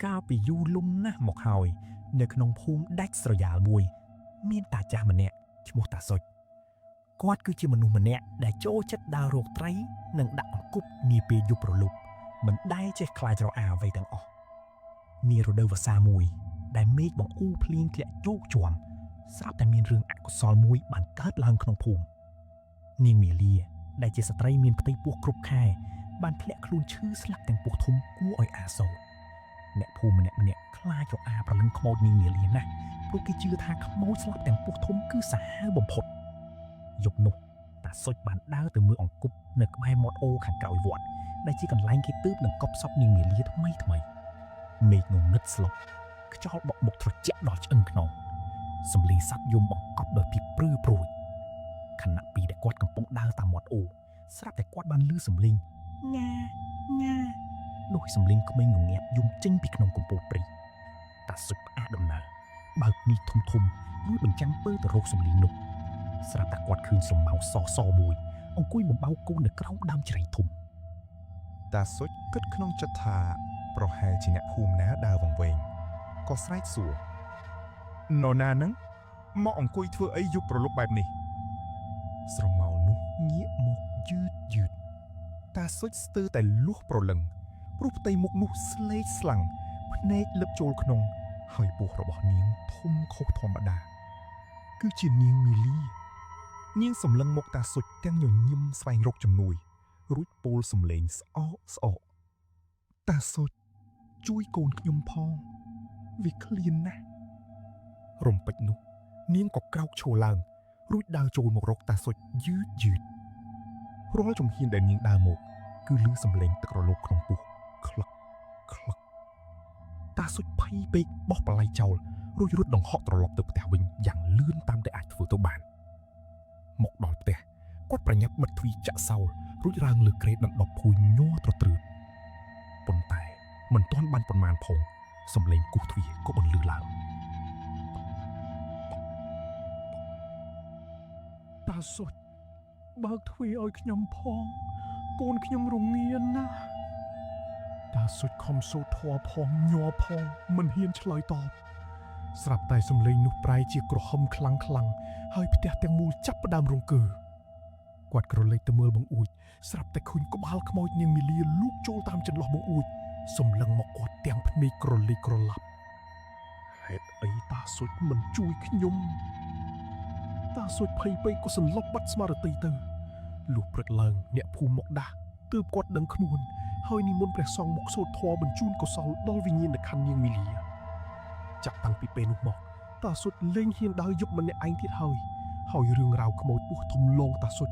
កាលពីយូរលំណាស់មកហើយនៅក្នុងភូមិដាច់ស្រយាលមួយមានតាចាស់ម្នាក់ឈ្មោះតាសុចគាត់គឺជាមនុស្សម្នាក់ដែលចូលចិត្តដើររកត្រីនិងដាក់អង្កុបនាពេលយប់ព្រលប់មិនដែលចេះខ្លាចរអាអ្វីទាំងអស់នារដូវវស្សាមួយដែលមេឃបង្អ៊ូភ្លៀងធ្លាក់ជោកជាំស្រាប់តែមានរឿងអកុសលមួយបានកើតឡើងក្នុងភូមិនាងមាលាដែលជាស្ត្រីមានផ្ទៃពោះគ្រប់ខែបានធ្លាក់ខ្លួនឈឺស្លាប់ទាំងពោះធំគួរឲ្យអាសូរអ្នកភូមិម្នាក់ខ្លាចរអាប្រលឹងខ្មោចនាងមាលាណាស់ព្រោះគេជឿថាខ្មោចស្លាប់ទាំងពោះធំគឺសាហាវបំផុតយប់នោះតាសុចបានដើរទៅមើលអង្កុបនៅក្បែរមាត់អូរខាងក្រោយវត្តដែលជាកន្លែងគេទើបនឹងកប់សពនាងមាលាថ្មីមេឃងងឹតស្លុបខ្យល់បក់មុខត្រជាក់ដល់ឆ្អឹងខ្នងសម្លេងសត្វយំបង្កប់ដោយភាពព្រឺព្រួយខណៈពីដែលគាត់កំពុងដើរតាមមាត់អូរស្រាប់តែគាត់បានឮសម្លេងងាដូចសម្លេងក្មេងងងែបយំចេញពីក្នុងកំពូលព្រៃតាសុចផ្អាកដំណើរបើកនីធំមួយបញ្ចាំងពើទៅរកសម្លេងនោះស្រាប់តែគាត់ឃើញស្រមោលសមួយអង្គុយបំបៅកូននៅក្រោមដើមជ្រៃធំតាសុចគិតក្នុងចិត្តថាប្រហែលជាអ្នកភូមិណាដើរវង្វេងក៏ស្រែកសួរនរណានឹងមកអង្គុយធ្វើអីយប់ប្រលប់បែបនេះស្រមោលនោះងាកមកយឺតតាសុចស្ទើរតែលួសប្រលឹងព្រោះផ្ទៃមុខនោះស្លេកស្លាំងភ្នែកលឹបចូលក្នុងហើយពោះរបស់នាងធំខុសធម្មតាគឺជានាងមីលីនាងសម្លឹងមុខតាសុចទាំងញញឹមស្វែងរកជំនួយរួចពោលសំឡេងស្អកតាសុចជួយកូនខ្ញុំផងវាឃ្លានណាស់រំពេចនោះនាងក៏ក្រោកឈរឡើងរួចដើរចូលមករកតាសុចយឺតរាល់ជំហានដែលនាងដើរមកគឺឮសំឡេងទឹករលកក្នុងពោះក្លឹកតាសុចភ័យពេកបោះបល័យចោលរួចរត់ដង្ហក់ត្រឡប់ទៅផ្ទះវិញយ៉ាងលឿនតាមដែលអាចធ្វើទៅបានមកដល់ផ្ទះគាត់ប្រញាប់បិទទ្វារចាក់សោលរួចឡើងលើក្រេតដណ្ដប់ភួយញ័រត្រត្រឺតប៉ុន្តែមិនទាន់បានប៉ុន្មានផងសំឡេងគោះទ្វារក៏បន្លឺឡើងតាសុចបើកទ្វារឲ្យខ្ញុំផងកូនខ្ញុំរងាណាស់តាសុចខំសូត្រធម៌ផងញ័រផងមិនហ៊ានឆ្លើយតបស្រាប់តែសំឡេងនោះប្រែជាក្រហមខ្លាំងហើយផ្ទះទាំងមូលចាប់ផ្ដើមរង្គើគាត់ក្រឡេកទៅមើលបង្អួចស្រាប់តែឃើញក្បាលខ្មោចនាងមីលាលូកចូលតាមចន្លោះបង្អួចសម្លឹងមកគាត់ទាំងភ្នែកក្រលីកក្រឡាប់ហេតុអីតាសុចមិនជួយខ្ញុំតាសុចភ័យពេកក៏សន្លប់បាត់ស្មារតីទៅលុះព្រឹកឡើងអ្នកភូមិមកដាស់ទើបគាត់ដឹងខ្លួនហើយនិមន្តព្រះសង្ឃមកសូត្រធម៌បញ្ជូនកុសលដល់វិញ្ញាណក្ខន្ធនាងមីលាចាប់តាំងពីពេលនោះមកតាសុចលែងហ៊ានដើរយប់ម្នាក់ឯងទៀតហើយរឿងរ៉ាវខ្មោចពោះធំលងតាសុច